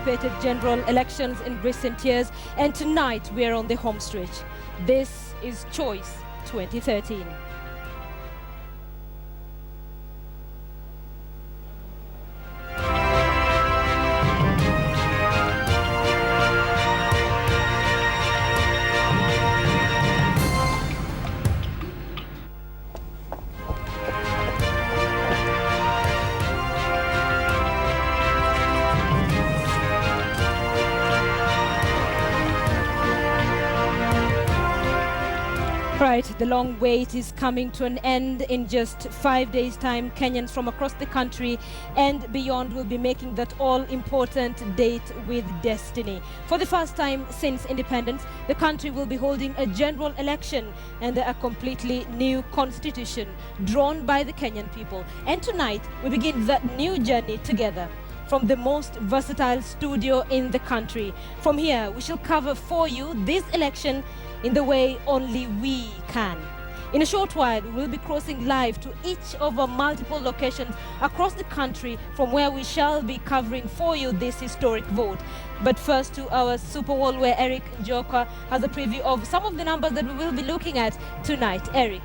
anticipated general elections in recent years, and tonight we are on the home stretch. This is Choice 2013. Right, the long wait is coming to an end. In just 5 days' time, Kenyans from across the country and beyond will be making that all-important date with destiny. For the first time since independence, the country will be holding a general election and a completely new constitution drawn by the Kenyan people. And tonight, we begin that new journey together from the most versatile studio in the country. From here, we shall cover for you this election in the way only we can. In a short while, we'll be crossing live to each of our multiple locations across the country from where we shall be covering for you this historic vote. But first to our Super Wall, where Eric Njoka has a preview of some of the numbers that we will be looking at tonight. Eric.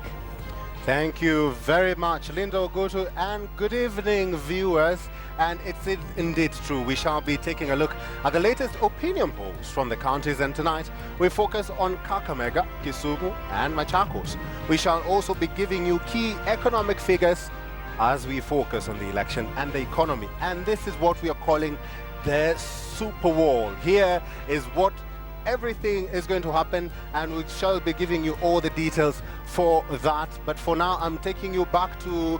Thank you very much, Linda Ogutu, and good evening, viewers. And it's indeed true. We shall be taking a look at the latest opinion polls from the counties, and tonight we focus on Kakamega, Kisumu, and Machakos. We shall also be giving you key economic figures as we focus on the election and the economy. And this is what we are calling the Super Wall. Here is what everything is going to happen, and we shall be giving you all the details for that. But for now, I'm taking you back to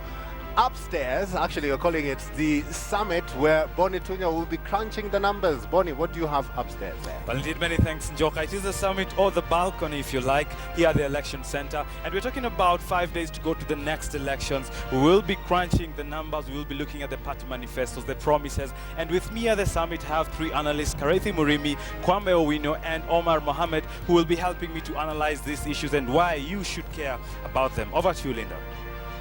upstairs. Actually, you're calling it the summit, where Bonnie Tunya will be crunching the numbers. Bonnie, what do you have upstairs there? Well, indeed, many thanks, Njoka. It is the summit, or the balcony, if you like, here at the election center. And we're talking about 5 days to go to the next elections. We will be crunching the numbers. We will be looking at the party manifestos, the promises. And with me at the summit, I have three analysts, Karethi Murimi, Kwame Owino, and Omar Mohammed, who will be helping me to analyze these issues and why you should care about them. Over to you, Linda.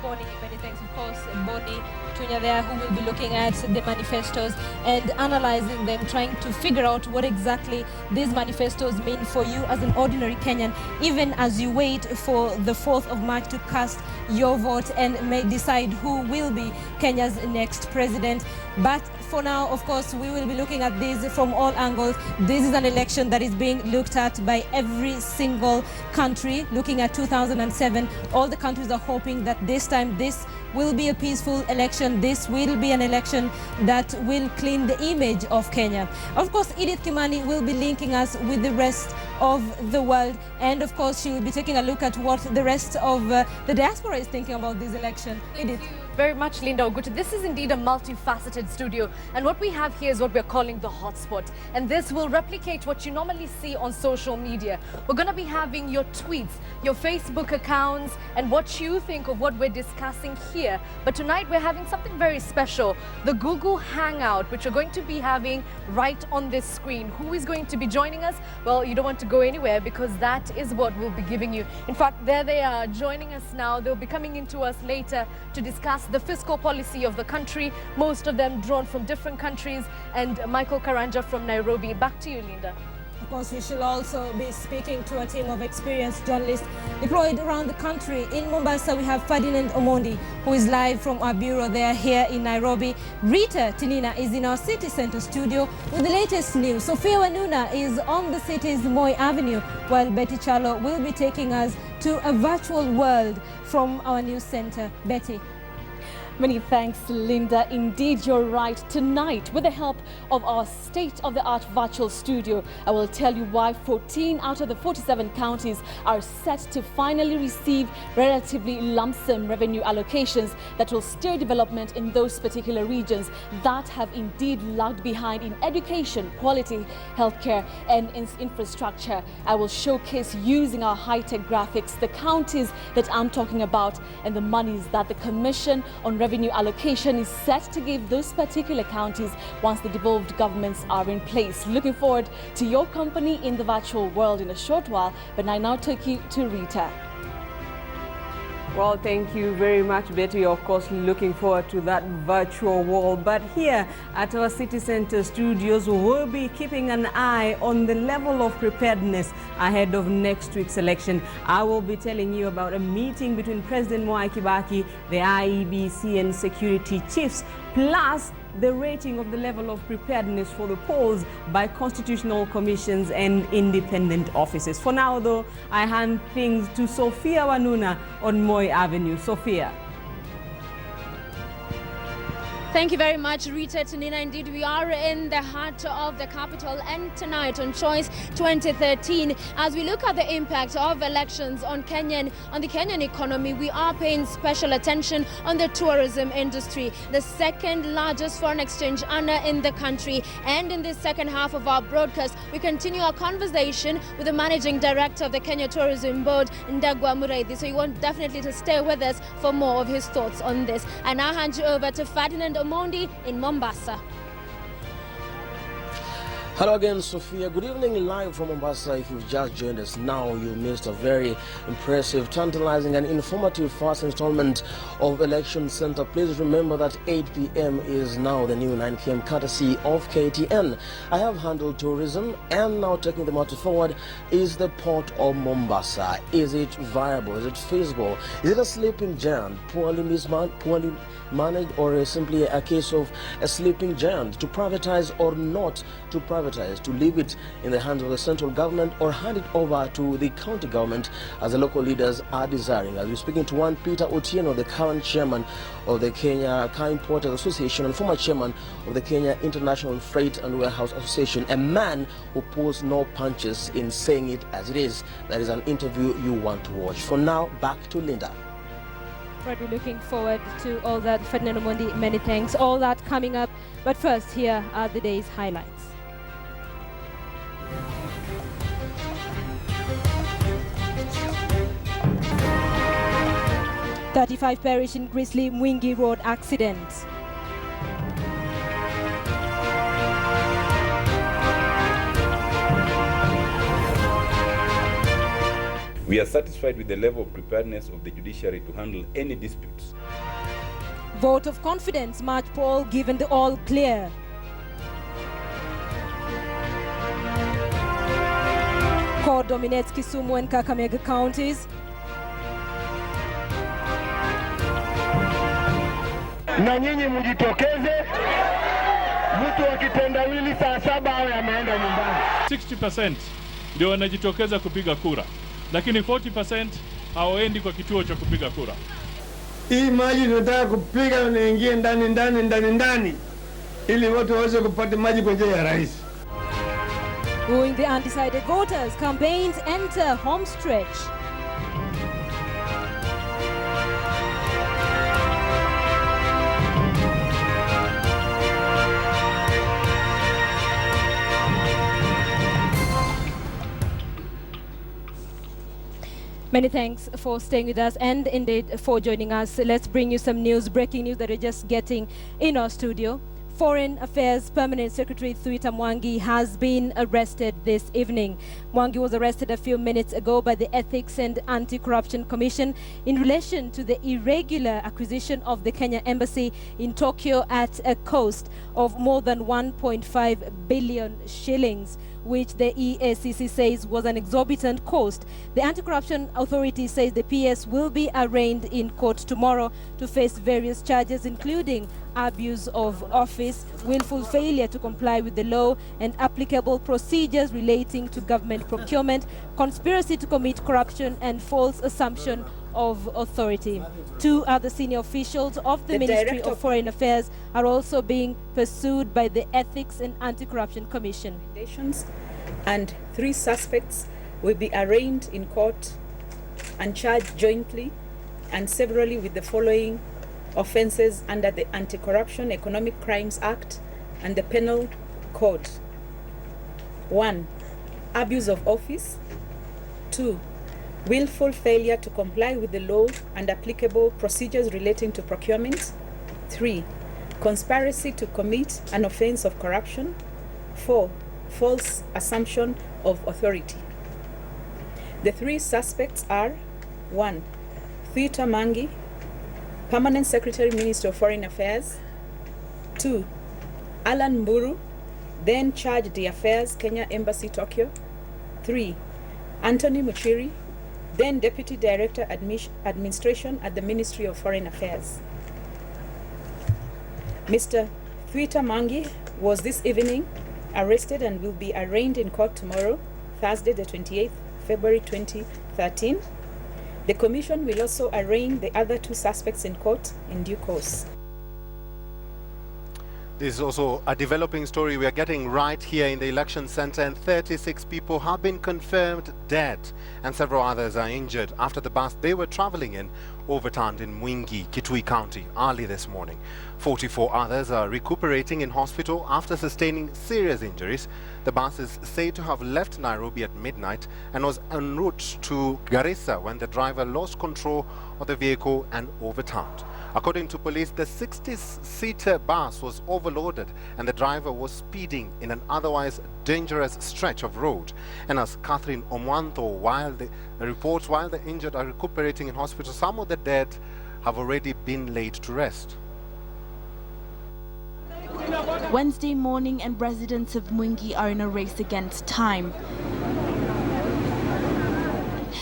Bonnie, many thanks, of course, Bonnie Tunya there, who will be looking at the manifestos and analyzing them, trying to figure out what exactly these manifestos mean for you as an ordinary Kenyan, even as you wait for the 4th of March to cast your vote and may decide who will be Kenya's next president. But for now, of course, we will be looking at this from all angles. This is an election that is being looked at by every single country. Looking at 2007, all the countries are hoping that this time this will be a peaceful election. This will be an election that will clean the image of Kenya. Of course, Edith Kimani will be linking us with the rest of the world, and of course she will be taking a look at what the rest of the diaspora is thinking about this election. Edith. Very much, Linda Ogutu. This is indeed a multifaceted studio, and what we have here is what we're calling the hotspot, and this will replicate what you normally see on social media. We're going to be having your tweets, your Facebook accounts, and what you think of what we're discussing here. But tonight we're having something very special, the Google Hangout, which we're going to be having right on this screen. Who is going to be joining us? Well, you don't want to go anywhere, because that is what we'll be giving you. In fact, there they are joining us now. They'll be coming into us later to discuss the fiscal policy of the country, most of them drawn from different countries, and Michael Karanja from Nairobi. Back to you, Linda. Of course, we shall also be speaking to a team of experienced journalists deployed around the country. In Mombasa, we have Ferdinand Omondi, who is live from our bureau there here in Nairobi. Rita Tinina is in our city center studio with the latest news. Sophia Wanuna is on the city's Moi Avenue, while Betty Chalo will be taking us to a virtual world from our news center. Betty. Many thanks, Linda. Indeed, you're right. Tonight, with the help of our state-of-the-art virtual studio, I will tell you why 14 out of the 47 counties are set to finally receive relatively lump sum revenue allocations that will steer development in those particular regions that have indeed lagged behind in education, quality healthcare, and in infrastructure. I will showcase, using our high-tech graphics, the counties that I'm talking about and the monies that the Commission on Revenue Allocation is set to give those particular counties once the devolved governments are in place. Looking forward to your company in the virtual world in a short while, but I now take you to Rita. Well, thank you very much, Betty. Of course, looking forward to that virtual wall. But here at our City Center studios, we'll be keeping an eye on the level of preparedness ahead of next week's election. I will be telling you about a meeting between President Mwai Kibaki, the IEBC and security chiefs, plus the rating of the level of preparedness for the polls by constitutional commissions and independent offices. For now, though, I hand things to Sophia Wanuna on Moi Avenue. Sophia. Thank you very much, Rita Tunina. Indeed, we are in the heart of the capital, and tonight on Choice 2013, as we look at the impact of elections on the Kenyan economy, we are paying special attention on the tourism industry, the second largest foreign exchange earner in the country. And in this second half of our broadcast, we continue our conversation with the managing director of the Kenya Tourism Board, Ndagwa Muraidhi. So you want definitely to stay with us for more of his thoughts on this. And now hand you over to Ferdinand Omondi in Mombasa. Hello again, Sophia. Good evening, live from Mombasa. If you've just joined us now, you missed a very impressive, tantalizing and informative first installment of Election Center. Please remember that 8 p.m. is now the new 9 p.m. courtesy of KTN. I have handled tourism, and now taking the matter forward is the port of Mombasa. Is it viable? Is it feasible? Is it a sleeping giant, poorly managed, or simply a case of a sleeping giant? To privatize or not to privatize? To leave it in the hands of the central government or hand it over to the county government, as the local leaders are desiring. As we're speaking to one Peter Otieno, the current chairman of the Kenya Car Importers Association and former chairman of the Kenya International Freight and Warehouse Association, a man who pulls no punches in saying it as it is. That is an interview you want to watch. For now, back to Linda. Right, we're looking forward to all that. Ferdinand Omondi, many thanks. All that coming up. But first, here are the day's highlights. 35 perish in grisly Mwingi Road accident. We are satisfied with the level of preparedness of the judiciary to handle any disputes. Vote of confidence, March poll given the all clear. CORD dominates Kisumu and Kakamega counties. Na nyinyi mjitokeze, mtu akitendawili saa 7 awe ameenda nyumbani. 60% ndio wanajitokeza kupiga kura, lakini 40% hawaendi kwa kituo cha kupiga kura. Hii maji tunataka kupiga na ingie ndani ili watu waweze kupata maji kwa njia ya rahisi. Wooing the undecided voters, campaigns enter home stretch. Many thanks for staying with us and indeed for joining us. Let's bring you some news, breaking news that we're just getting in our studio. Foreign Affairs Permanent Secretary Thuita Mwangi has been arrested this evening. Mwangi was arrested a few minutes ago by the Ethics and Anti-Corruption Commission in relation to the irregular acquisition of the Kenya Embassy in Tokyo at a cost of more than 1.5 billion shillings, which the EACC says was an exorbitant cost. The Anti-Corruption Authority says the PS will be arraigned in court tomorrow to face various charges, including abuse of office, willful failure to comply with the law and applicable procedures relating to government procurement, conspiracy to commit corruption, and false assumption of authority. Two other senior officials of the Ministry of Foreign Affairs are also being pursued by the Ethics and Anti-Corruption Commission. And 3 suspects will be arraigned in court and charged jointly and severally with the following offences under the Anti-Corruption Economic Crimes Act and the Penal Code. 1. Abuse of office. 2. Willful failure to comply with the law and applicable procedures relating to procurement. 3. Conspiracy to commit an offence of corruption. 4. False assumption of authority. The 3 suspects are 1. Thwita Mangi, Permanent Secretary, Minister of Foreign Affairs. 2. Alan Mburu, then Charge d'Affaires, Kenya Embassy, Tokyo. 3. Anthony Muchiri, then Deputy Director Administration at the Ministry of Foreign Affairs. Mr. Thwita Mangi was this evening arrested and will be arraigned in court tomorrow, Thursday, the 28th February 2013. The Commission will also arraign the other 2 suspects in court in due course. This is also a developing story we are getting right here in the election center, and 36 people have been confirmed dead and several others are injured after the bus they were traveling in overturned in Mwingi, Kitui County early this morning. 44 others are recuperating in hospital after sustaining serious injuries. The bus is said to have left Nairobi at midnight and was en route to Garissa when the driver lost control of the vehicle and overturned. According to police, the 60-seater bus was overloaded and the driver was speeding in an otherwise dangerous stretch of road. And as Catherine Omwanto, while the injured are recuperating in hospital, some of the dead have already been laid to rest. Wednesday morning and residents of Mwingi are in a race against time.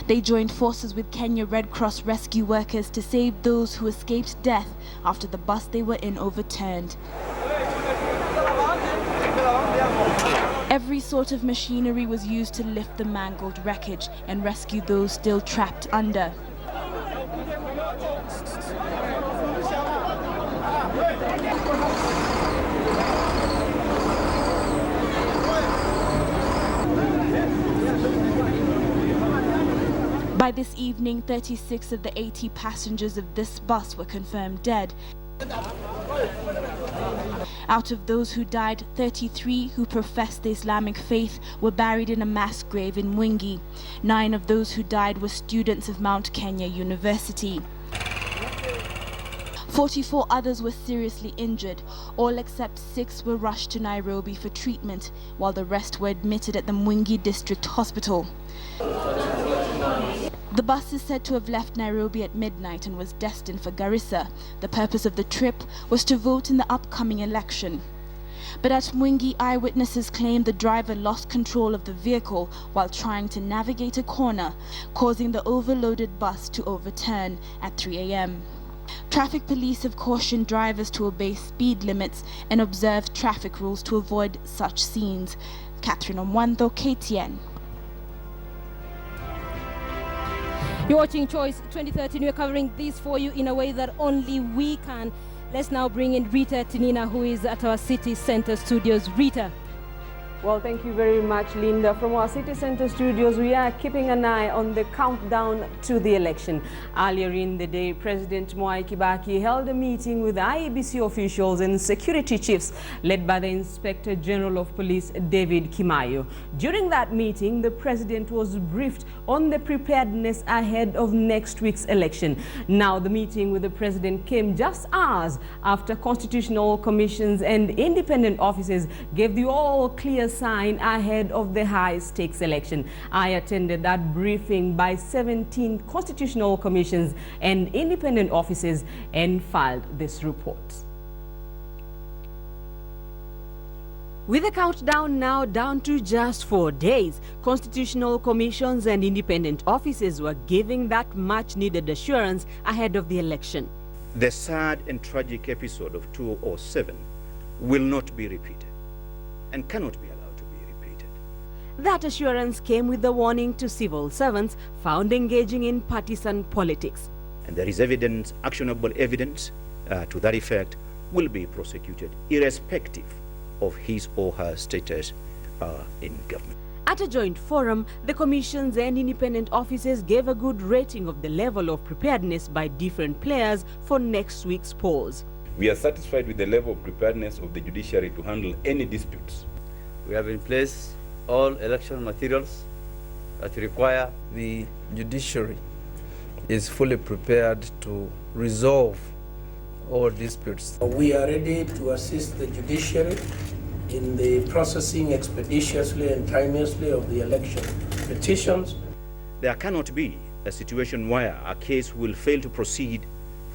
They joined forces with Kenya Red Cross rescue workers to save those who escaped death after the bus they were in overturned. Every sort of machinery was used to lift the mangled wreckage and rescue those still trapped under. By this evening, 36 of the 80 passengers of this bus were confirmed dead. Out of those who died, 33 who professed the Islamic faith were buried in a mass grave in Mwingi. 9 of those who died were students of Mount Kenya University. 44 others were seriously injured. All except 6 were rushed to Nairobi for treatment, while the rest were admitted at the Mwingi District Hospital. The bus is said to have left Nairobi at midnight and was destined for Garissa. The purpose of the trip was to vote in the upcoming election. But at Mwingi, eyewitnesses claim the driver lost control of the vehicle while trying to navigate a corner, causing the overloaded bus to overturn at 3 a.m. Traffic police have cautioned drivers to obey speed limits and observe traffic rules to avoid such scenes. Catherine Omwanto, KTN. You're watching Choice 2013. We're covering this for you in a way that only we can. Let's now bring in Rita Tinina, who is at our City Center studios. Rita. Well, thank you very much, Linda. From our City Center studios, we are keeping an eye on the countdown to the election. Earlier in the day, President Mwai Kibaki held a meeting with IEBC officials and security chiefs led by the Inspector General of Police, David Kimayo. During that meeting, the president was briefed on the preparedness ahead of next week's election. Now, the meeting with the president came just hours after constitutional commissions and independent offices gave the all-clear sign ahead of the high-stakes election. I attended that briefing by 17 constitutional commissions and independent offices and filed this report. With the countdown now down to just 4 days, constitutional commissions and independent offices were giving that much-needed assurance ahead of the election. The sad and tragic episode of 2007 will not be repeated and cannot be allowed to be repeated. That assurance came with the warning to civil servants found engaging in partisan politics. And there is evidence, actionable evidence to that effect, will be prosecuted irrespective of his or her status in government. At a joint forum, the commissions and independent offices gave a good rating of the level of preparedness by different players for next week's polls. We are satisfied with the level of preparedness of the judiciary to handle any disputes. We have in place all election materials that require. The judiciary is fully prepared to resolve all disputes. We are ready to assist the judiciary in the processing expeditiously and timeously of the election petitions. There cannot be a situation where a case will fail to proceed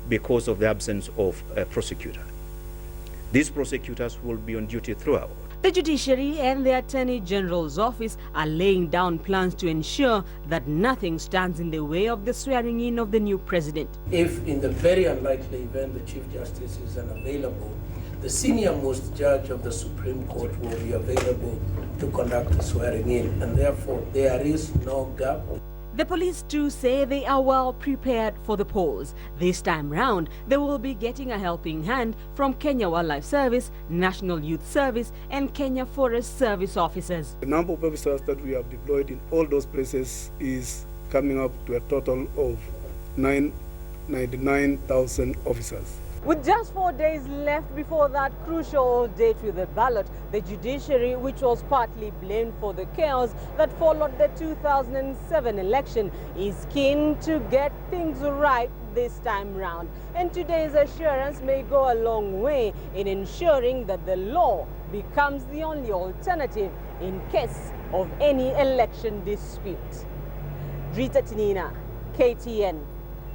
because of the absence of a prosecutor. These prosecutors will be on duty throughout. The Judiciary and the Attorney General's office are laying down plans to ensure that nothing stands in the way of the swearing in of the new president. If in the very unlikely event the Chief Justice is unavailable, the senior-most judge of the Supreme Court will be available to conduct the swearing in, and therefore there is no gap. The police too say they are well prepared for the polls. This time round, they will be getting a helping hand from Kenya Wildlife Service, National Youth Service and Kenya Forest Service officers. The number of officers that we have deployed in all those places is coming up to a total of 99,000 officers. With just 4 days left before that crucial date with the ballot, the judiciary, which was partly blamed for the chaos that followed the 2007 election, is keen to get things right this time round. And today's assurance may go a long way in ensuring that the law becomes the only alternative in case of any election dispute. Rita Tinina, KTN,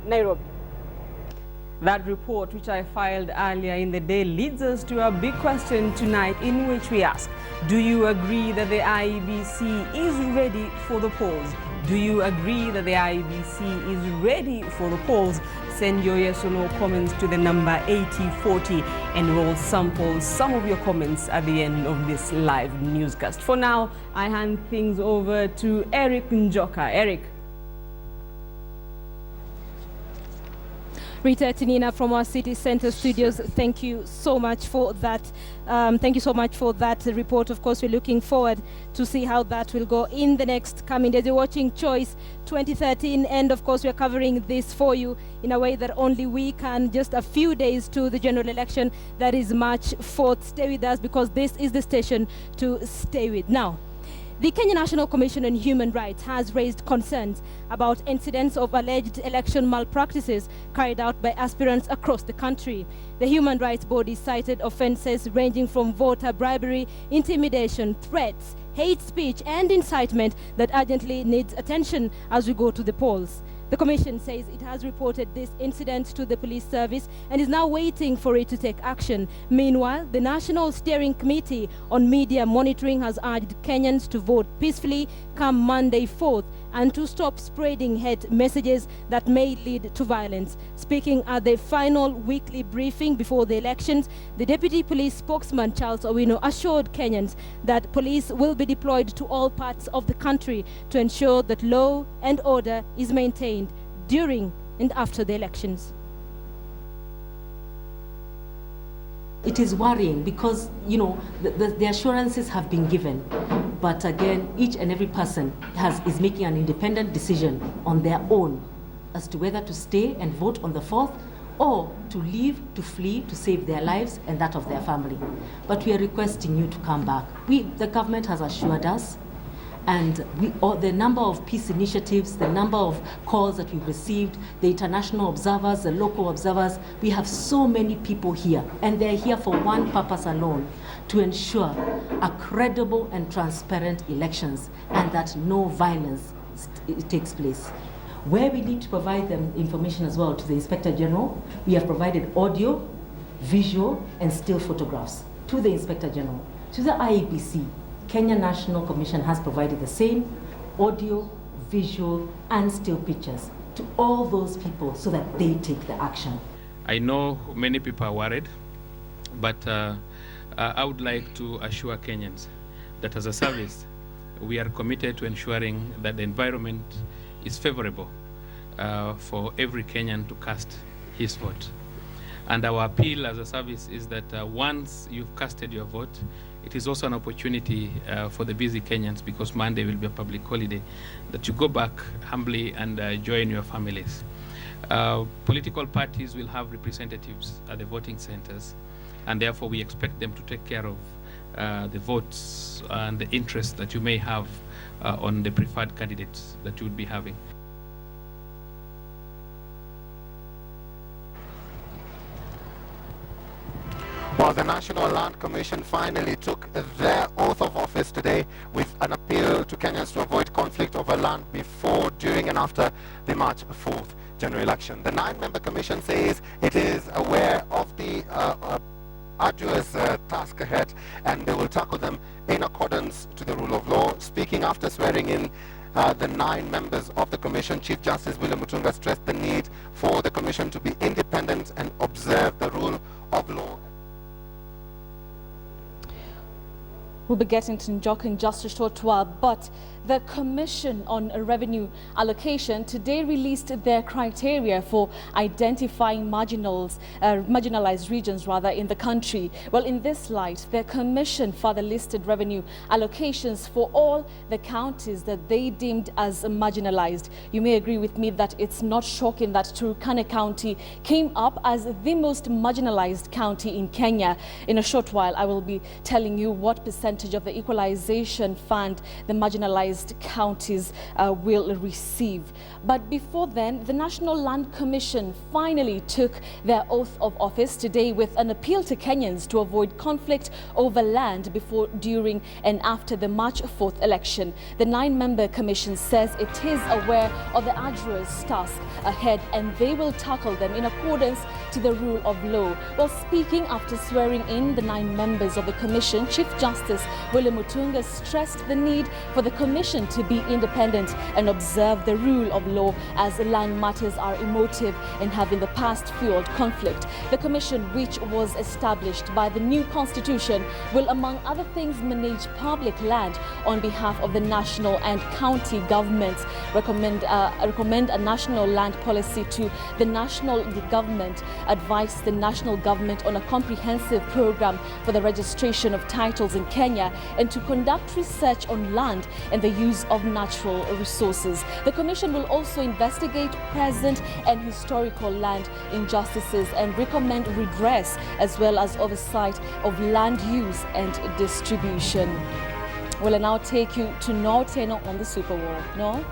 Nairobi. That report, which I filed earlier in the day, leads us to a big question tonight, in which we ask, do you agree that the IEBC is ready for the polls? Do you agree that the IEBC is ready for the polls? Send your yes or no comments to the number 8040 and we'll sample some of your comments at the end of this live newscast. For now, I hand things over to Eric Njoka. Eric. Rita Tinina from our City Center studios, thank you so much for that. Report. Of course, we're looking forward to see how that will go in the next coming days. You're watching Choice 2013, and of course, we're covering this for you in a way that only we can. Just a few days to the general election, that is March 4th. Stay with us because this is the station to stay with. Now, the Kenya National Commission on Human Rights has raised concerns about incidents of alleged election malpractices carried out by aspirants across the country. The human rights body cited offenses ranging from voter bribery, intimidation, threats, hate speech, and incitement that urgently needs attention as we go to the polls. The Commission says it has reported this incident to the police service and is now waiting for it to take action. Meanwhile, the National Steering Committee on Media Monitoring has urged Kenyans to vote peacefully come Monday 4th and to stop spreading hate messages that may lead to violence. Speaking at the final weekly briefing before the elections, the Deputy Police Spokesman Charles Owino assured Kenyans that police will be deployed to all parts of the country to ensure that law and order is maintained during and after the elections. It is worrying because, the assurances have been given, but again, each and every person is making an independent decision on their own as to whether to stay and vote on the 4th or to leave, to flee, to save their lives and that of their family. But we are requesting you to come back. The government has assured us, and the number of peace initiatives, the number of calls that we've received, the international observers, the local observers, we have so many people here, and they're here for one purpose alone, to ensure a credible and transparent elections and that no violence takes place. Where we need to provide them information as well to the Inspector General, we have provided audio, visual, and still photographs to the Inspector General. To the IEBC, Kenya National Commission has provided the same audio, visual, and still pictures to all those people so that they take the action. I know many people are worried, but I would like to assure Kenyans that as a service, we are committed to ensuring that the environment is favorable for every Kenyan to cast his vote. And our appeal as a service is that once you've casted your vote, it is also an opportunity for the busy Kenyans, because Monday will be a public holiday, that you go back humbly and join your families. Political parties will have representatives at the voting centers, and therefore we expect them to take care of the votes and the interest that you may have on the preferred candidates that you would be having. Well, the National Land Commission finally took their oath of office today with an appeal to Kenyans to avoid conflict over land before, during and after the March 4th general election. The 9-member commission says it is aware of the arduous task ahead, and they will tackle them in accordance to the rule of law. Speaking after swearing in the 9 members of the commission, Chief Justice William Mutunga stressed the need for the commission to be independent and observe the rule of law. We'll be getting to Njoka in just a short while, but the Commission on Revenue Allocation today released their criteria for identifying marginalized regions in the country. Well, in this light, the Commission further listed revenue allocations for all the counties that they deemed as marginalized. You may agree with me that it's not shocking that Turkana County came up as the most marginalized county in Kenya. In a short while, I will be telling you what percentage of the equalization fund the marginalized counties will receive. But before then, the National Land Commission finally took their oath of office today with an appeal to Kenyans to avoid conflict over land before, during and after the March 4th election. The 9-member commission says it is aware of the arduous task ahead and they will tackle them in accordance to the rule of law. While speaking after swearing in the 9 members of the commission, Chief Justice William Mutunga stressed the need for the commission to be independent and observe the rule of law, as land matters are emotive and have in the past fueled conflict. The commission, which was established by the new constitution, will among other things manage public land on behalf of the national and county governments, recommend a national land policy to the national government, advise the national government on a comprehensive program for the registration of titles in Kenya, and to conduct research on land and the use of natural resources. The commission will also investigate present and historical land injustices and recommend redress, as well as oversight of land use and distribution. Will I now take you to Noah Otieno on the Super World. Noah?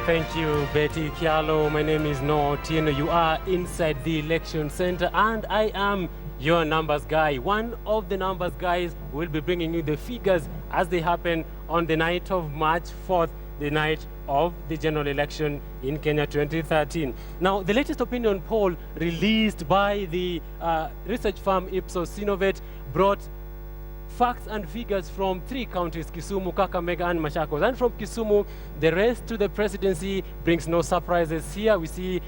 Thank you, Betty Kialo. My name is Noah Otieno. You are inside the election center, and I am your numbers guy. One of the numbers guys will be bringing you the figures as they happen on the night of March 4th, the night of the general election in Kenya 2013. Now, the latest opinion poll released by the research firm Ipsos Synovate brought facts and figures from 3 counties, Kisumu, Kakamega, and Machakos. And from Kisumu, the race to the presidency brings no surprises here. We see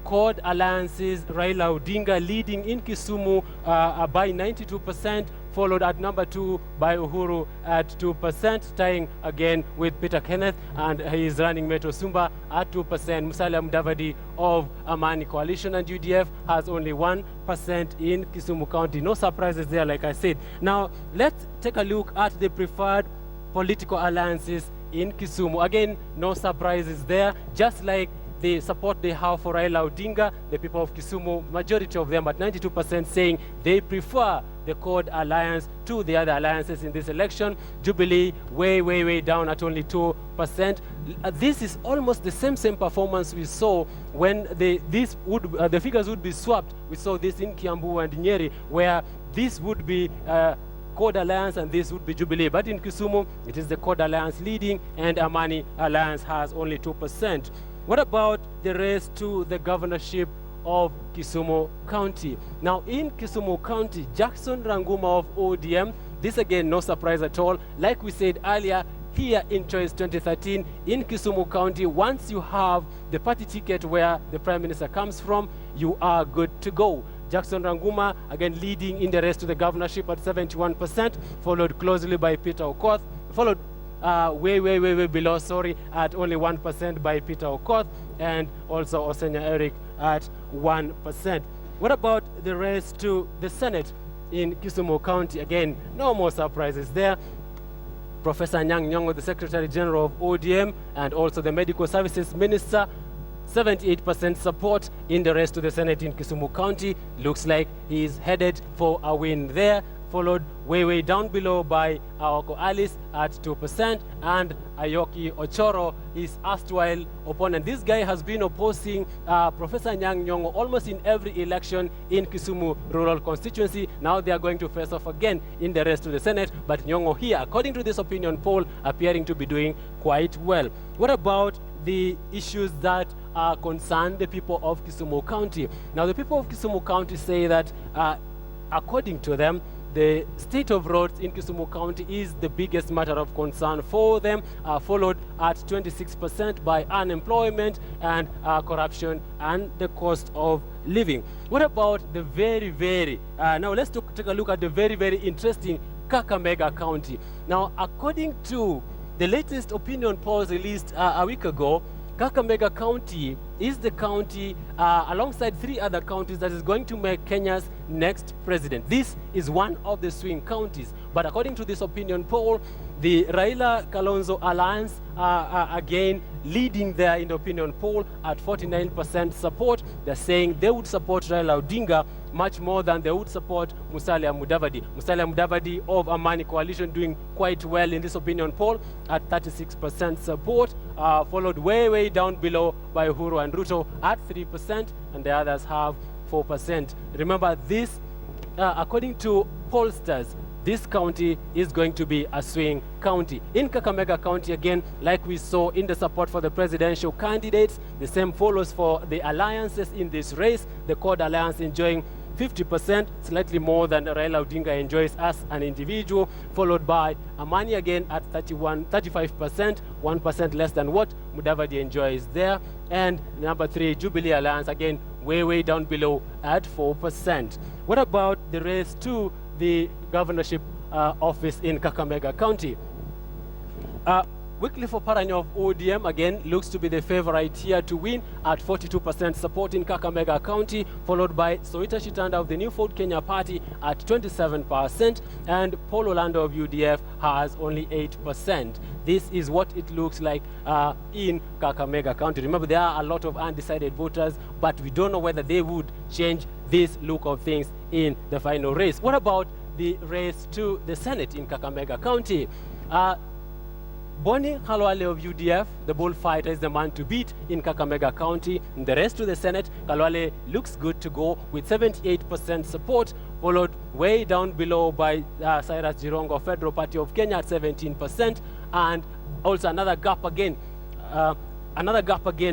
Chord Alliance's Raila Odinga leading in Kisumu by 92%, followed at number 2 by Uhuru at 2%, tying again with Peter Kenneth and his running mate Osumba at 2%. Musalia Mudavadi of Amani Coalition and UDF has only 1% in Kisumu County. No surprises there, like I said. Now, let's take a look at the preferred political alliances in Kisumu. Again, no surprises there, just like the support they have for Raila Odinga. The people of Kisumu, majority of them at 92%, saying they prefer the Chord Alliance to the other alliances in this election. Jubilee way down at only 2%. This is almost the same performance we saw when the figures would be swapped. We saw this in Kiambu and Nyeri, where this would be Chord Alliance and this would be Jubilee. But in Kisumu, it is the Chord Alliance leading, and Amani Alliance has only 2%. What about the race to the governorship of Kisumu County? Now, in Kisumu County, Jackson Ranguma of ODM, this again, no surprise at all. Like we said earlier, here in Choice 2013, in Kisumu County, once you have the party ticket where the Prime Minister comes from, you are good to go. Jackson Ranguma, again, leading in the race to the governorship at 71%, followed closely by Peter Okoth, followed way below, at only 1% by Peter Okoth, and also Osenya Eric at 1%. What about the race to the Senate in Kisumu County? Again, no more surprises there. Professor Anyang' Nyong'o, the Secretary General of ODM, and also the Medical Services Minister, 78% support in the race to the Senate in Kisumu County. Looks like he's headed for a win there. followed way down below by Awako Alice at 2%, and Ayoki Ochoro, his erstwhile opponent. This guy has been opposing Professor Anyang' Nyong'o almost in every election in Kisumu rural constituency. Now they are going to face off again in the race to the Senate, but Nyong'o here, according to this opinion poll, appearing to be doing quite well. What about the issues that concern the people of Kisumu County? Now, the people of Kisumu County say that, according to them, the state of roads in Kisumu County is the biggest matter of concern for them, followed at 26% by unemployment and corruption and the cost of living. What about the now let's take a look at the very interesting Kakamega County. Now, according to the latest opinion polls released a week ago, Kakamega County is the county, alongside 3 other counties, that is going to make Kenya's next president. This is one of the swing counties. But according to this opinion poll, the Raila-Kalonzo alliance again leading there in the opinion poll at 49% support. They're saying they would support Raila Odinga much more than they would support Musalia Mudavadi. Musalia Mudavadi of Amani Coalition doing quite well in this opinion poll at 36% support, followed way down below by Uhuru and Ruto at 3%, and the others have 4%. Remember this, according to pollsters, this county is going to be a swing county. In Kakamega County, again, like we saw in the support for the presidential candidates, the same follows for the alliances in this race. The CORD Alliance enjoying 50%, slightly more than Raila Odinga enjoys as an individual, followed by Amani again at 35%, 1% less than what Mudavadi enjoys there. And number 3, Jubilee Alliance, again, way down below at 4%. What about the race to the governorship office in Kakamega County? Wycliffe Oparanya of ODM, again, looks to be the favorite here to win at 42% support in Kakamega County, followed by Soita Shitanda of the New Ford Kenya Party at 27%, and Paul Orlando of UDF has only 8%. This is what it looks like in Kakamega County. Remember, there are a lot of undecided voters, but we don't know whether they would change this look of things in the final race. What about the race to the Senate in Kakamega County? Boni Khalwale of UDF, the bullfighter, is the man to beat in Kakamega County. In the race to the Senate, Khalwale looks good to go with 78% support, followed way down below by Cyrus Jirongo, Federal Party of Kenya at 17%, and also another gap again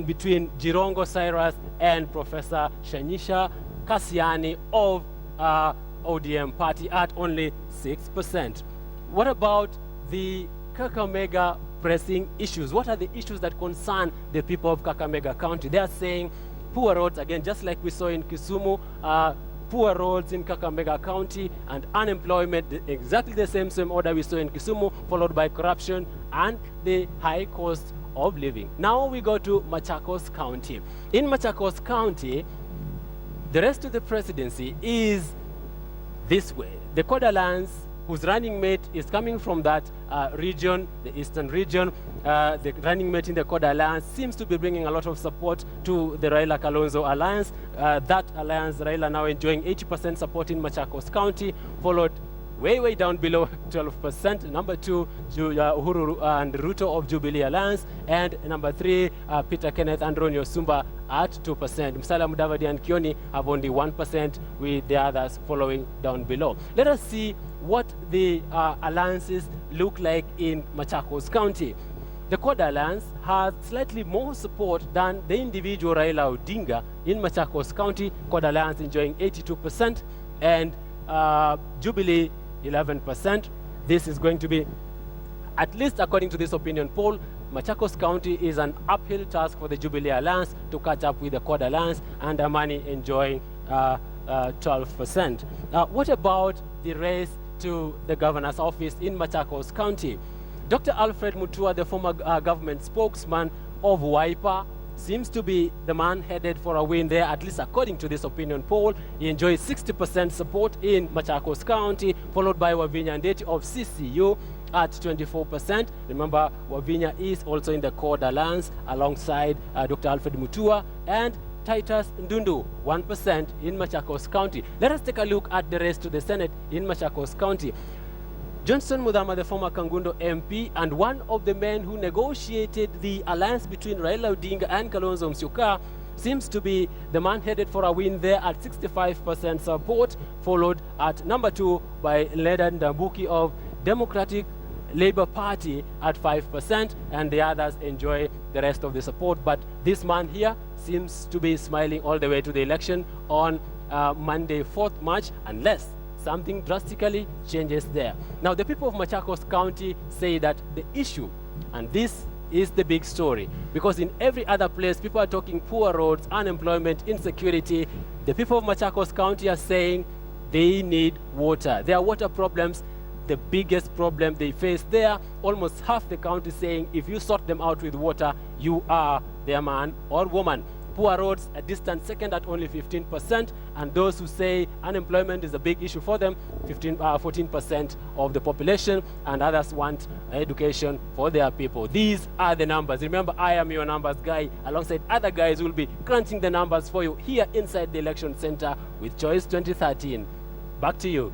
between Jirongo Cyrus and Professor Shanyisha Kasiani of ODM Party at only 6%. What about the Kakamega pressing issues? What are the issues that concern the people of Kakamega County? They are saying poor roads, again, just like we saw in Kisumu, poor roads in Kakamega County, and unemployment, exactly the same order we saw in Kisumu, followed by corruption and the high cost of living. Now we go to Machakos County. In Machakos County, the rest of the presidency is this way. The CORD Alliance, whose running mate is coming from that region, the eastern region. The running mate in the CORD Alliance seems to be bringing a lot of support to the Raila-Kalonzo Alliance. That alliance, Raila now enjoying 80% support in Machakos County, followed way down below 12%. Number 2, Uhuru and Ruto of Jubilee Alliance. And number 3, Peter Kenneth and Ronnie Osumba at 2%. Musalia Mudavadi and Kioni have only 1%, with the others following down below. Let us see what the alliances look like in Machakos County. The CORD Alliance has slightly more support than the individual Raila Odinga in Machakos County. CORD Alliance enjoying 82%, and Jubilee 11%. This is going to be, at least according to this opinion poll, Machakos County is an uphill task for the Jubilee Alliance to catch up with the CORD Alliance, and Amani enjoying 12%. What about the race to the governor's office in Machakos County? Dr. Alfred Mutua, the former government spokesman of Wiper, seems to be the man headed for a win there, at least according to this opinion poll. He enjoys 60% support in Machakos County, followed by Wavinya Ndeti of CCU at 24%. Remember, Wavinya is also in the CORD Alliance alongside Dr. Alfred Mutua, and Titus Ndundu, 1% in Machakos County. Let us take a look at the race to the Senate in Machakos County. Johnson Muthama, the former Kangundo MP and one of the men who negotiated the alliance between Raila Odinga and Kalonzo Musyoka, seems to be the man headed for a win there at 65% support, followed at number 2 by Leonard Ndambuki of Democratic Labour Party at 5%, and the others enjoy the rest of the support. But this man here seems to be smiling all the way to the election on Monday, 4th March, unless something drastically changes there. Now, the people of Machakos County say that the issue, and this is the big story, because in every other place people are talking poor roads, unemployment, insecurity. The people of Machakos County are saying they need water. There are water problems. The biggest problem they face there, almost half the county saying if you sort them out with water, you are their man or woman. Poor roads, a distant second at only 15%, and those who say unemployment is a big issue for them, 14% of the population, and others want education for their people. These are the numbers. Remember, I am your numbers guy, alongside other guys who will be crunching the numbers for you here inside the election center with Choice 2013. Back to you.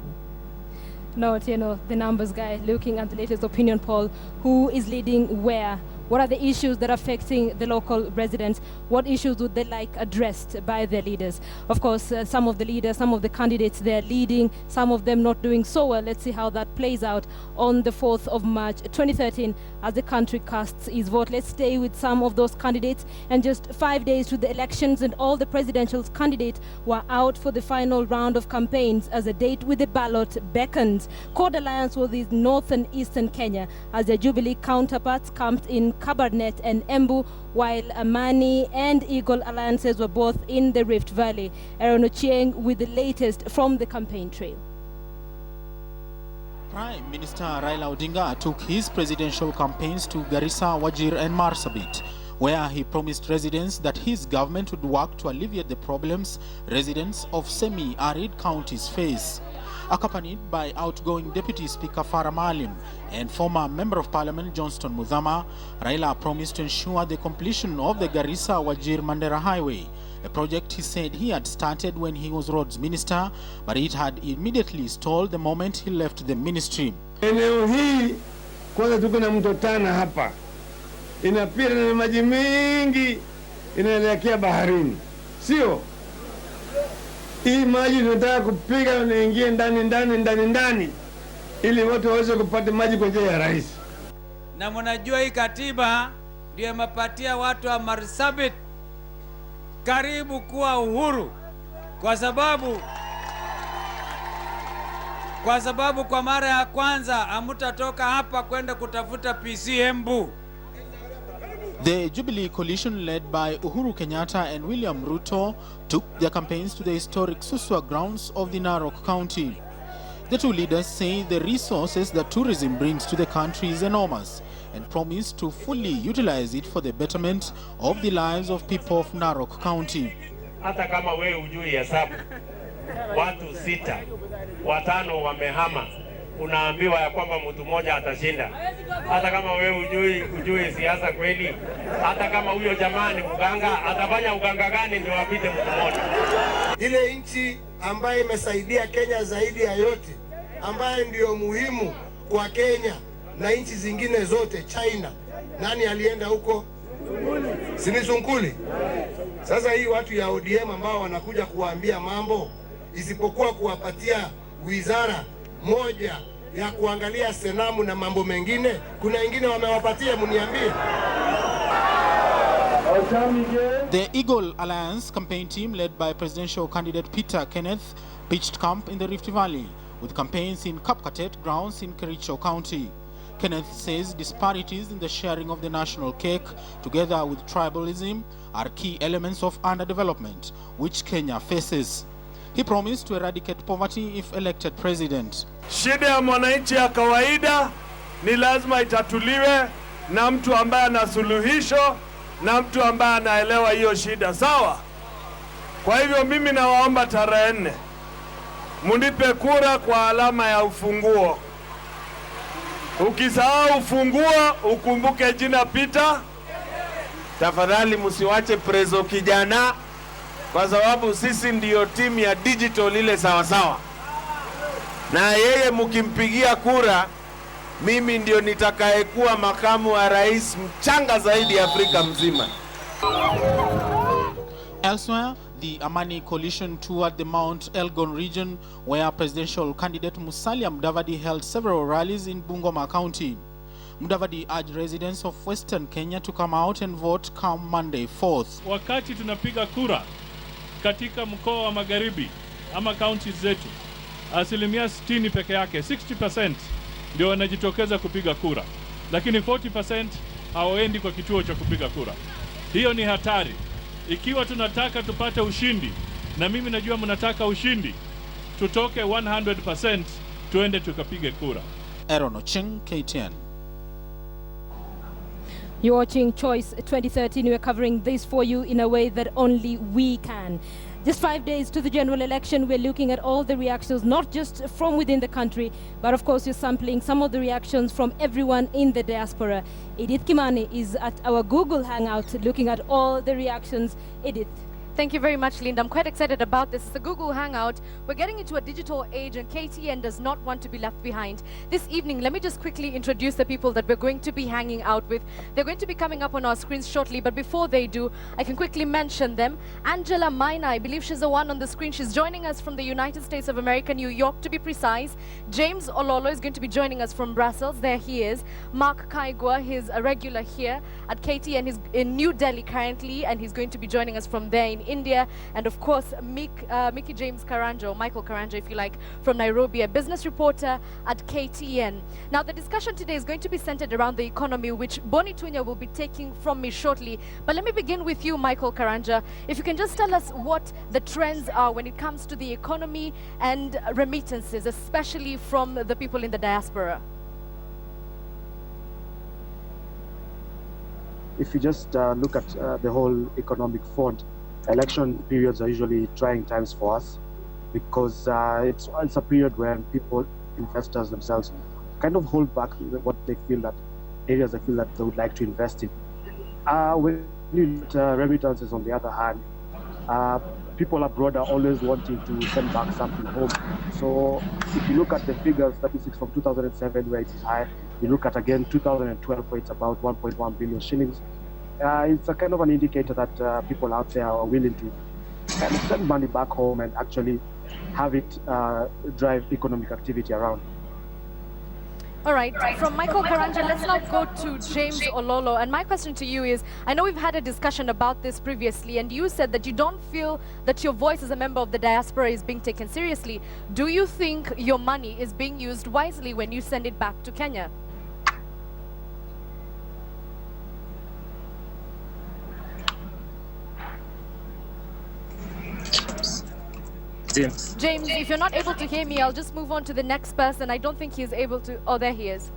No, Tieno, the numbers guy, looking at the latest opinion poll. Who is leading where? What are the issues that are affecting the local residents? What issues would they like addressed by their leaders? Of course, some of the leaders, some of the candidates, they're leading, some of them not doing so well. Let's see how that plays out on the 4th of March 2013 as the country casts its vote. Let's stay with some of those candidates. And just 5 days to the elections, and all the presidential candidates were out for the final round of campaigns as a date with the ballot beckons. Code alliance with the North and Eastern Kenya as their Jubilee counterparts camped in Kabarnet and Embu, while Amani and Eagle alliances were both in the Rift Valley. Aaron Ochieng with the latest from the campaign trail. Prime Minister Raila Odinga took his presidential campaigns to Garissa, Wajir and Marsabit, where he promised residents that his government would work to alleviate the problems residents of semi-arid counties face. Accompanied by outgoing Deputy Speaker Farah Maalim and former Member of Parliament Johnston Muthama, Raila promised to ensure the completion of the Garissa-Wajir-Mandera Highway, a project he said he had started when he was Roads Minister, but it had immediately stalled the moment he left the ministry. Eneo hii kwanza tuko na mto Tana hapa, inapita na maji mengi inaelekea baharini, sio? Hii maji tunataka kupiga na ingie ndani ili watu waweze kupata maji kwa njia ya rahisi. Na mnajua hii katiba ndio imepatia watu wa Marsabit karibu kuwa uhuru, kwa sababu kwa mara ya kwanza hamtatoka hapa kwenda kutafuta PC Embu. The Jubilee coalition led by Uhuru Kenyatta and William Ruto took their campaigns to the historic Suswa grounds of the Narok County. The two leaders say the resources that tourism brings to the country is enormous and promise to fully utilize it for the betterment of the lives of people of Narok County. Hata kama wewe hujui hesabu, watu 6, 5 wamehama, unaambiwa ya kwamba mtu mmoja atashinda. Hata kama wewe hujui siasa kweli, hata kama huyo jamaa ni mganga, atafanya uganga gani ndio apite mtu mmoja? Ile nchi ambayo imesaidia Kenya zaidi ya yote, ambayo ndio muhimu kwa Kenya na nchi zingine zote, China. Nani alienda huko? Sinisunkuli. Sasa hii watu ya ODM ambao wanakuja kuwaambia mambo, isipokuwa kuwapatia wizara moja ya kuangalia senamu na mambo mengine, kuna wengine wamewapatia, mniambie. The Eagle Alliance campaign team led by presidential candidate Peter Kenneth pitched camp in the Rift Valley with campaigns in Kapkatet grounds in Kericho County. Kenneth says disparities in the sharing of the national cake together with tribalism are key elements of underdevelopment which Kenya faces. He promised to eradicate poverty if elected president. Shida ya mwananchi ya kawaida ni lazima itatuliwe na mtu ambaye ana suluhisho na mtu ambaye anaelewa hiyo shida, sawa? Kwa hivyo mimi nawaomba tarehe 4 munipe kura kwa alama ya ufunguo. Ukisahau ufunguo ukumbuke jina Peter. Tafadhali msiwache prezo kijana kwa sababu sisi ndiyo timu ya digital ile sawasawa, na yeye mkimpigia kura, mimi ndio nitakayekuwa makamu wa rais mchanga zaidi Afrika mzima. Elsewhere, the Amani coalition toured the Mount Elgon region, where presidential candidate Musalia Mudavadi held several rallies in Bungoma County. Mudavadi urged residents of Western Kenya to come out and vote come Monday 4th. Wakati tunapiga kura katika mkoa wa Magharibi ama counties zetu, asilimia 60 peke yake, 60% ndio wanajitokeza kupiga kura, lakini 40% hawaendi kwa kituo cha kupiga kura. Hiyo ni hatari. Ikiwa tunataka tupate ushindi, na mimi najua mnataka ushindi, tutoke 100% tuende tukapige kura. Aaron Ocheng, KTN. You're watching Choice 2013. We're covering this for you in a way that only we can. Just 5 days to the general election, we're looking at all the reactions, not just from within the country, but of course you're sampling some of the reactions from everyone in the diaspora. Edith Kimani is at our Google Hangout looking at all the reactions. Edith. Thank you very much, Linda. I'm quite excited about this. It's a Google Hangout. We're getting into a digital age, and KTN does not want to be left behind. This evening, let me just quickly introduce the people that we're going to be hanging out with. They're going to be coming up on our screens shortly, but before they do, I can quickly mention them. Angela Maina, I believe she's the one on the screen. She's joining us from the United States of America, New York, to be precise. James Ololo is going to be joining us from Brussels. There he is. Mark Kaigwa, he's a regular here at KTN. He's in New Delhi currently, and he's going to be joining us from there in India. And of course, Mickey James Karanjo, Michael Karanjo, if you like, from Nairobi, a business reporter at KTN. Now, the discussion today is going to be centered around the economy, which Boni Tunya will be taking from me shortly. But let me begin with you, Michael Karanja. If you can just tell us what the trends are when it comes to the economy and remittances, especially from the people in the diaspora. If you just look at the whole economic front, election periods are usually trying times for us because it's a period when people, investors themselves, kind of hold back what they feel that areas they feel that they would like to invest in. When you look at remittances, on the other hand, people abroad are always wanting to send back something home. So if you look at the figures, statistics from 2007 where it is high, you look at again 2012 where it's about 1.1 billion shillings. It's a kind of an indicator that people out there are willing to send money back home and actually have it drive economic activity around. All right, from Michael Karanja, let's now go to James Ololo. And my question to you is, I know we've had a discussion about this previously, and you said that you don't feel that your voice as a member of the diaspora is being taken seriously. Do you think your money is being used wisely when you send it back to Kenya? James, if you're not able to hear me, I'll just move on to the next person. I don't think he's able to. Oh, there he is.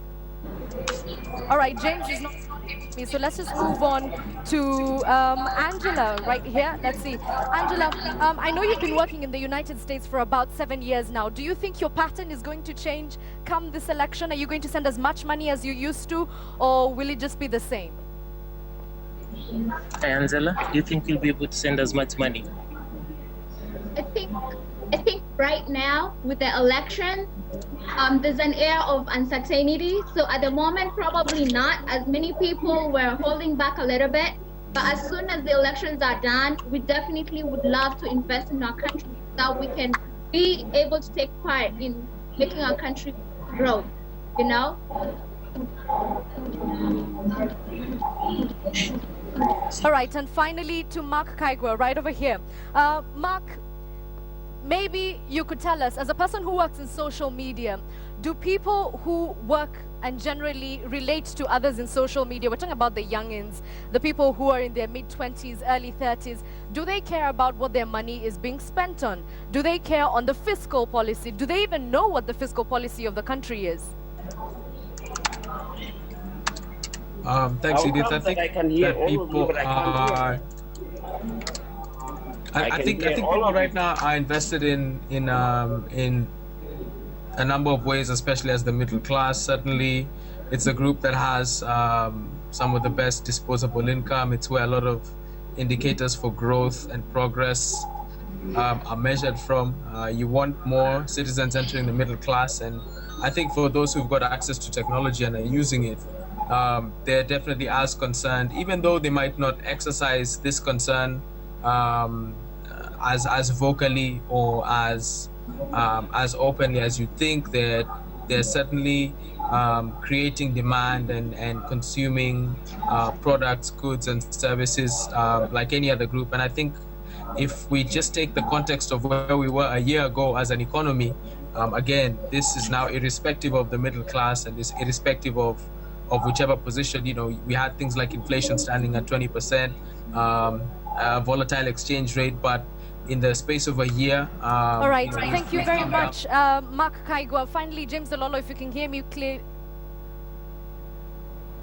All right, James is not hearing me, so let's just move on to Angela right here. Let's see. Angela, I know you've been working in the United States for about 7 years now. Do you think your pattern is going to change come this election? Are you going to send as much money as you used to, or will it just be the same? Hi, Angela. Do you think you'll be able to send as much money? I think right now with the election, there's an air of uncertainty. So at the moment, probably not. As many people were holding back a little bit. But as soon as the elections are done, we definitely would love to invest in our country so that we can be able to take part in making our country grow, you know? All right, and finally to Mark Kaigwa, right over here. Mark, maybe you could tell us, as a person who works in social media, do people who work and generally relate to others in social media, we're talking about the youngins, the people who are in their mid-20s, early 30s, do they care about what their money is being spent on? Do they care on the fiscal policy? Do they even know what the fiscal policy of the country is? Thanks, Edith. I think that people are... I think people right now are invested in a number of ways, especially as the middle class. Certainly, it's a group that has some of the best disposable income. It's where a lot of indicators for growth and progress are measured from. You want more citizens entering the middle class, and I think for those who've got access to technology and are using it, they're definitely as concerned, even though they might not exercise this concern as vocally or as openly as you think. They're certainly creating demand and consuming products, goods, and services like any other group. And I think if we just take the context of where we were a year ago as an economy, again, this is now irrespective of the middle class and is irrespective of whichever position. You know, we had things like inflation standing at 20%, volatile exchange rate, but in the space of a year. All right, thank you very much, Mark Kaigwa. Finally, James Ololo, if you can hear me clearly.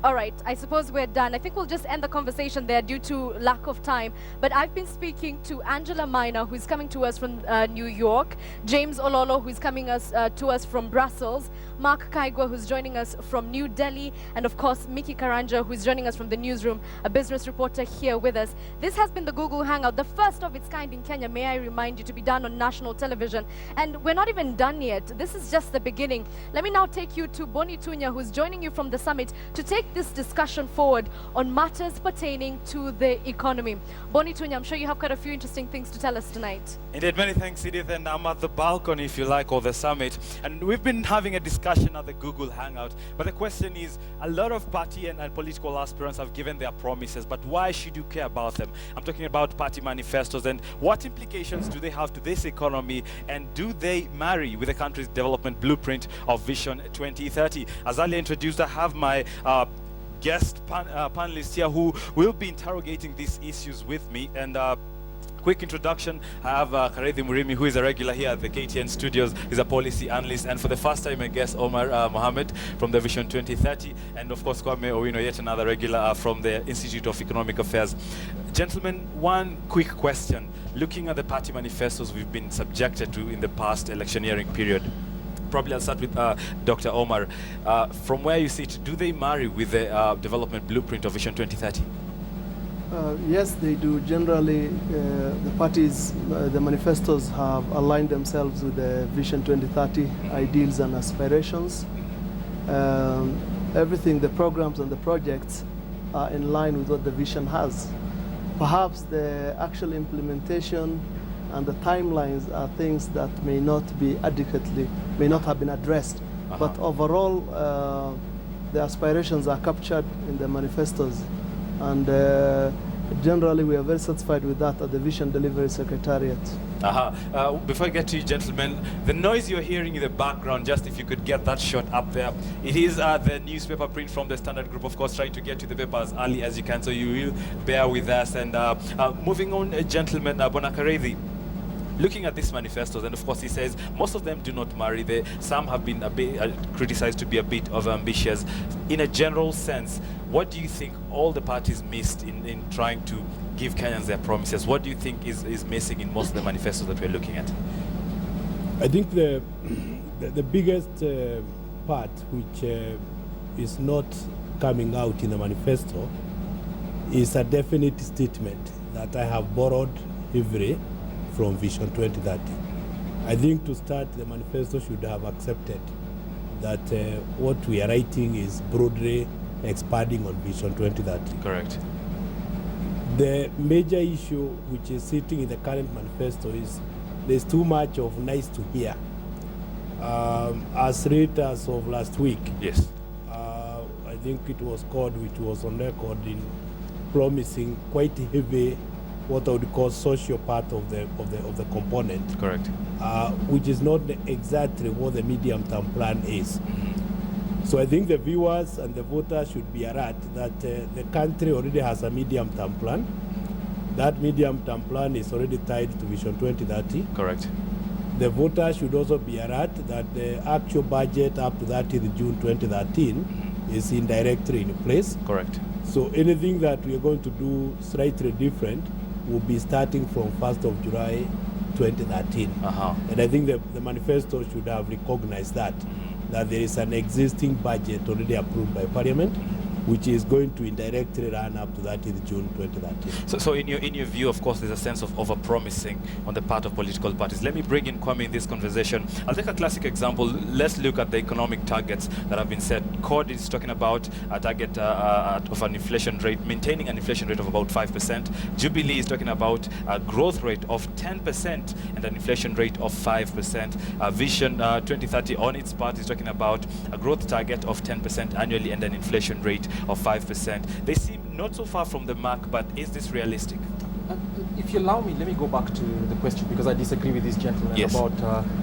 All right, I suppose we're done. I think we'll just end the conversation there due to lack of time. But I've been speaking to Angela Maina, who's coming to us from New York, James Ololo, who's coming to us from Brussels, Mark Kaigwa, who's joining us from New Delhi, and of course, Mickey Karanja, who's joining us from the newsroom, a business reporter here with us. This has been the Google Hangout, the first of its kind in Kenya, may I remind you, to be done on national television. And we're not even done yet. This is just the beginning. Let me now take you to Boni Tunya, who's joining you from the summit to take this discussion forward on matters pertaining to the economy. Boni Tunya, I'm sure you have quite a few interesting things to tell us tonight. Indeed, many thanks, Edith, and I'm at the balcony, if you like, of the summit, and we've been having a discussion at the Google Hangout, but the question is, a lot of party and political aspirants have given their promises, but why should you care about them? I'm talking about party manifestos, and what implications do they have to this economy, and do they marry with the country's development blueprint of Vision 2030? As earlier introduced, I have my guest panelists here who will be interrogating these issues with me. And quick introduction, I have Karethi Murimi, who is a regular here at the KTN studios. He's a policy analyst, and for the first time a guest, Omar Mohammed from the Vision 2030, and of course Kwame Owino, yet another regular from the Institute of Economic Affairs. Gentlemen, one quick question. Looking at the party manifestos we've been subjected to in the past electioneering period, probably I'll start with Dr. Omar. From where you sit, do they marry with the development blueprint of Vision 2030? Yes, they do. Generally, the parties, the manifestos have aligned themselves with the Vision 2030 ideals and aspirations. Everything, the programs and the projects are in line with what the vision has. Perhaps the actual implementation and the timelines are things that may not have been addressed. But overall, the aspirations are captured in the manifestos. And generally, we are very satisfied with that at the Vision Delivery Secretariat. Before I get to you, gentlemen, the noise you're hearing in the background, just if you could get that shot up there, it is the newspaper print from the Standard Group, of course, trying to get to the paper as early as you can, so you will bear with us. And moving on, gentlemen, Bwana Karethi, looking at these manifestos, and of course he says most of them do not marry. Some have been a bit criticized to be a bit of ambitious. In a general sense, what do you think all the parties missed in trying to give Kenyans their promises? What do you think is missing in most of the manifestos that we're looking at? I think the biggest part which is not coming out in the manifesto is a definite statement that I have borrowed heavily from Vision 2030. I think to start, the manifesto should have accepted that what we are writing is broadly expanding on Vision 2030. Correct. The major issue which is sitting in the current manifesto is there's too much of nice to hear. As late as of last week, yes, I think it was CORD which was on record in promising quite heavy, what I would call social part of the component. Correct. Which is not exactly what the medium-term plan is. So I think the viewers and the voters should be alert that the country already has a medium-term plan. That medium-term plan is already tied to Vision 2030. Correct. The voters should also be alert that the actual budget up to 30th June 2013 is indirectly in place. Correct. So anything that we are going to do slightly different will be starting from 1st of July 2013. And I think the manifesto should have recognized that there is an existing budget already approved by Parliament, which is going to indirectly run up to 30th June 2013. So in your view, of course, there's a sense of over-promising on the part of political parties. Let me bring in Kwame in this conversation. I'll take a classic example. Let's look at the economic targets that have been set. CORD is talking about a target of an inflation rate, maintaining an inflation rate of about 5%. Jubilee is talking about a growth rate of 10% and an inflation rate of 5%. Vision 2030 on its part is talking about a growth target of 10% annually and an inflation rate of 5%. They seem not so far from the mark, but is this realistic? If you allow me, let me go back to the question, because I disagree with this gentleman about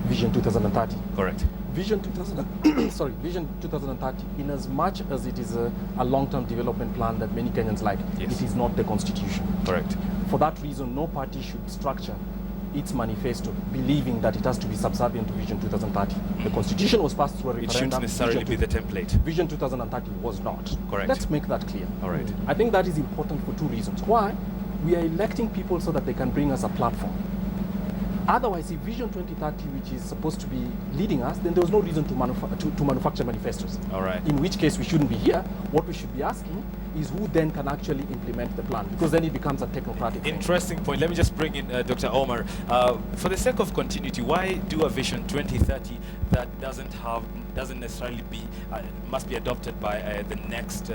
Vision 2030. Correct. Vision 2030, in as much as it is a long-term development plan that many Kenyans like, it is not the constitution. Correct. For that reason, no party should structure its manifesto believing that it has to be subservient to Vision 2030. The constitution was passed through a referendum. It shouldn't necessarily be the template. Vision 2030 was not. Correct. Let's make that clear. All right. I think that is important for two reasons. Why? We are electing people so that they can bring us a platform. Otherwise, if Vision 2030, which is supposed to be leading us, then there's no reason to manufacture manifestos. All right. In which case, we shouldn't be here. What we should be asking is who then can actually implement the plan, because then it becomes a technocratic thing. Interesting point. Let me just bring in Dr. Omar. For the sake of continuity, why do a Vision 2030 that doesn't necessarily must be adopted by the next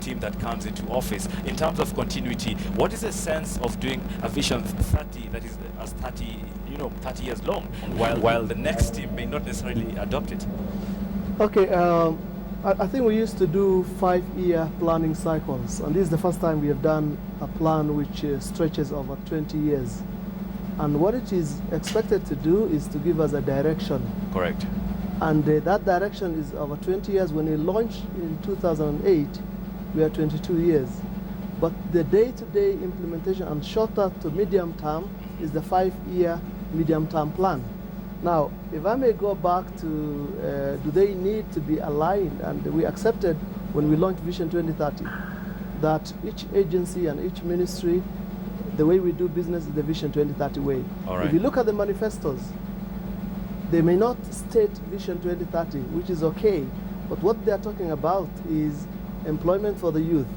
team that comes into office? In terms of continuity, what is the sense of doing a Vision 30 that is 30 years long, while the next team may not necessarily adopt it? Okay, I think we used to do 5-year planning cycles, and this is the first time we have done a plan which stretches over 20 years. And what it is expected to do is to give us a direction. Correct. And that direction is over 20 years. When we launched in 2008, we are 22 years. But the day-to-day implementation and shorter to medium term is the 5-year medium term plan. Now, if I may go back to, do they need to be aligned? And we accepted when we launched Vision 2030 that each agency and each ministry, the way we do business is the Vision 2030 way. All right. If you look at the manifestos, they may not state Vision 2030, which is okay, but what they're talking about is employment for the youth,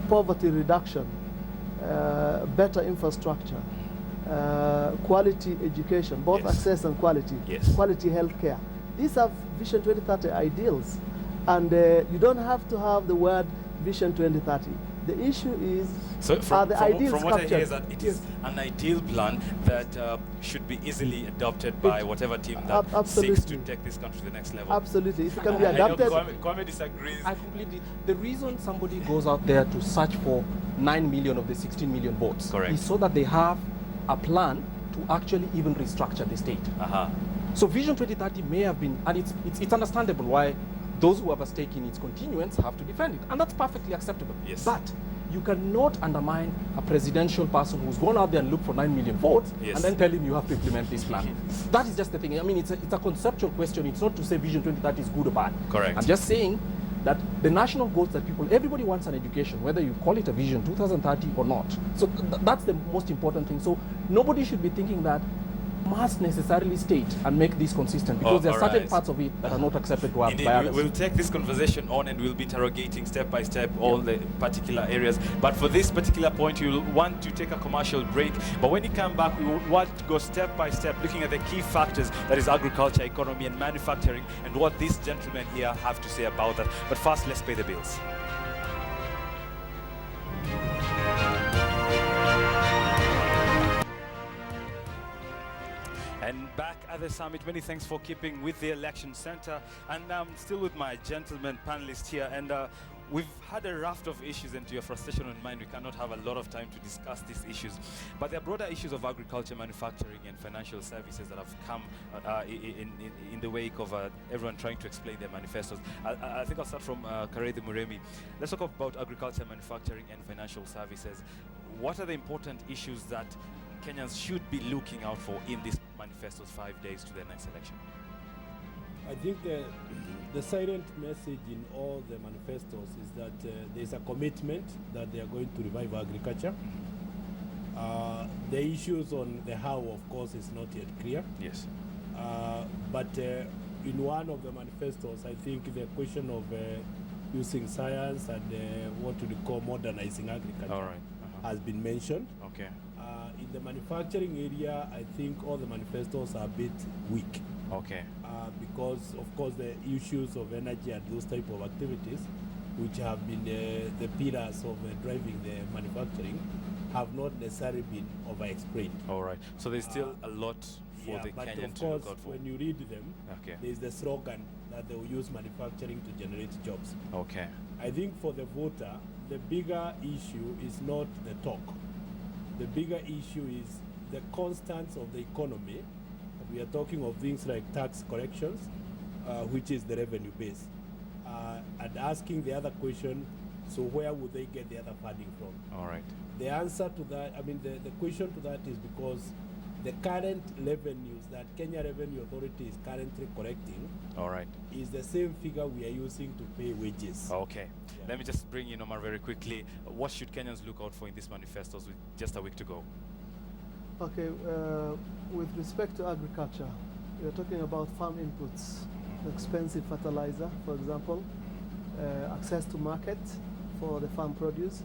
poverty reduction, better infrastructure, quality education, both access and quality, quality healthcare. These are Vision 2030 ideals, and you don't have to have the word Vision 2030. The issue is, are the ideals from what captured? I hear is that it is an ideal plan that should be easily adopted by whatever team that seeks to take this country to the next level. Absolutely, if it can be adapted. Kwame disagrees. I completely. The reason somebody goes out there to search for 9 million of the 16 million votes is so that they have a plan to actually even restructure the state. So Vision 2030 may have been, and it's understandable why those who have a stake in its continuance have to defend it, and that's perfectly acceptable. Yes. But you cannot undermine a presidential person who's gone out there and looked for 9 million votes and then tell him you have to implement this plan. That is just the thing. I mean, it's a conceptual question. It's not to say Vision 2030 is good or bad. Correct. I'm just saying that the national goals that everybody wants an education, whether you call it a Vision 2030 or not. So that's the most important thing. So nobody should be thinking that must necessarily state and make this consistent, because there are certain parts of it that are not accepted by others. We'll take this conversation on and we'll be interrogating step by step all the particular areas. But for this particular point, you'll want to take a commercial break. But when you come back, we will want to go step by step, looking at the key factors, that is agriculture, economy, and manufacturing, and what these gentlemen here have to say about that. But first, let's pay the bills. And back at the summit, many thanks for keeping with the election center. And I'm still with my gentlemen panelists here. And we've had a raft of issues, and to your frustration on mind, we cannot have a lot of time to discuss these issues. But there are broader issues of agriculture, manufacturing, and financial services that have come in the wake of everyone trying to explain their manifestos. I think I'll start from Karethi Muremi. Let's talk about agriculture, manufacturing, and financial services. What are the important issues that Kenyans should be looking out for in these manifestos 5 days to the next election? I think the silent message in all the manifestos is that there's a commitment that they are going to revive agriculture. The issues on the how, of course, is not yet clear. Yes. But in one of the manifestos, I think the question of using science and what we call modernizing agriculture. All right. Has been mentioned. Okay. In the manufacturing area, I think all the manifestos are a bit weak. Okay. Because, of course, the issues of energy and those type of activities, which have been the pillars of driving the manufacturing, have not necessarily been over-explained. All right. So there's still a lot for the but Kenyan of to course, look out for. when you read them, Okay. there's the slogan that they will use manufacturing to generate jobs. Okay. I think for the voter, the bigger issue is not the talk. The bigger issue is the constants of the economy. We are talking of things like tax corrections, which is the revenue base. And asking the other question, so where would they get the other funding from? All right. The answer to that, I mean, the question to that is because the current revenues that Kenya Revenue Authority is currently collecting, all right, is the same figure we are using to pay wages. Okay. Yeah. Let me just bring in Omar very quickly. What should Kenyans look out for in these manifestos with just a week to go? Okay, with respect to agriculture, you're talking about farm inputs, expensive fertilizer, for example, access to market for the farm produce.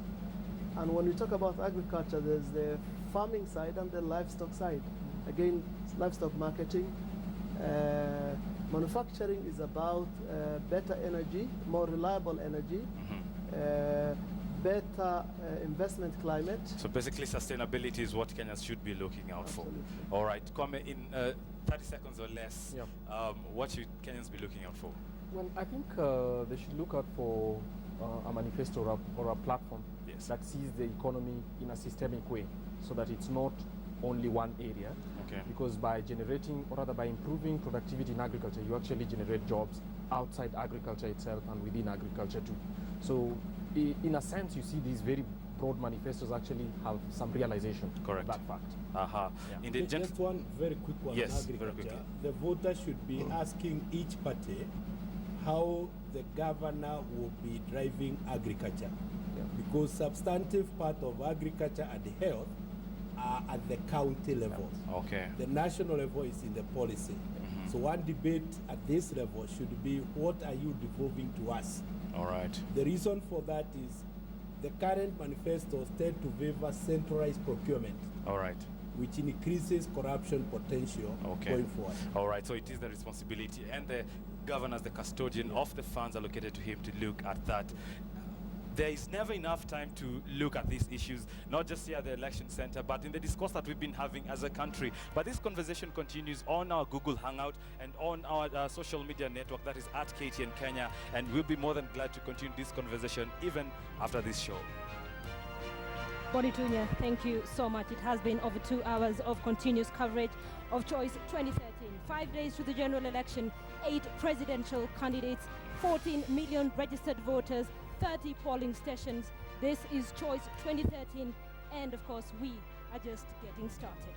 And when we talk about agriculture, there's the farming side and the livestock side. Again, livestock marketing. Manufacturing is about better energy, more reliable energy, better investment climate. So basically sustainability is what Kenyans should be looking out Absolutely. for. All right, Kwame, in 30 seconds or less, Yeah. what should Kenyans be looking out for? Well, I think they should look out for a manifesto or a platform that sees the economy in a systemic way, so that it's not only one area. Okay. Because by generating, or rather by improving productivity in agriculture, you actually generate jobs outside agriculture itself and within agriculture too. So in a sense, you see these very broad manifestos actually have some realization of that fact. Yeah. Just one very quick one Yes, on very agriculture. quickly. The voter should be asking each party how the governor will be driving agriculture. Because substantive part of agriculture and health are at the county level. Okay. The national level is in the policy. So one debate at this level should be, what are you devolving to us? All right. The reason for that is the current manifestos tend to favor centralized procurement. All right. Which increases corruption potential going forward. All right, so it is the responsibility and the governor as the custodian of the funds allocated to him to look at that. There is never enough time to look at these issues, not just here at the election center, but in the discourse that we've been having as a country. But this conversation continues on our Google Hangout and on our social media network, that is at KTN Kenya, and we'll be more than glad to continue this conversation even after this show. Bonitunya, thank you so much. It has been over 2 hours of continuous coverage of Choice 2013. 5 days to the general election, 8 presidential candidates, 14 million registered voters, 30 polling stations. This is Choice 2013, and of course, we are just getting started.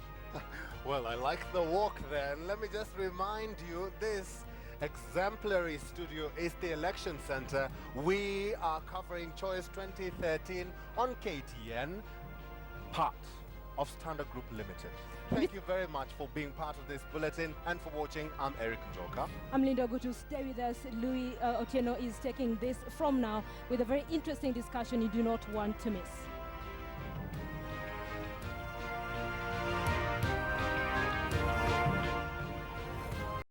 Well, I like the walk there. And let me just remind you, this exemplary studio is the election center. We are covering Choice 2013 on KTN, part of Standard Group Limited. Thank you very much for being part of this bulletin and for watching. I'm Eric Njoka. I'm Linda Ogutu. Stay with us. Louis Otieno is taking this from now with a very interesting discussion you do not want to miss.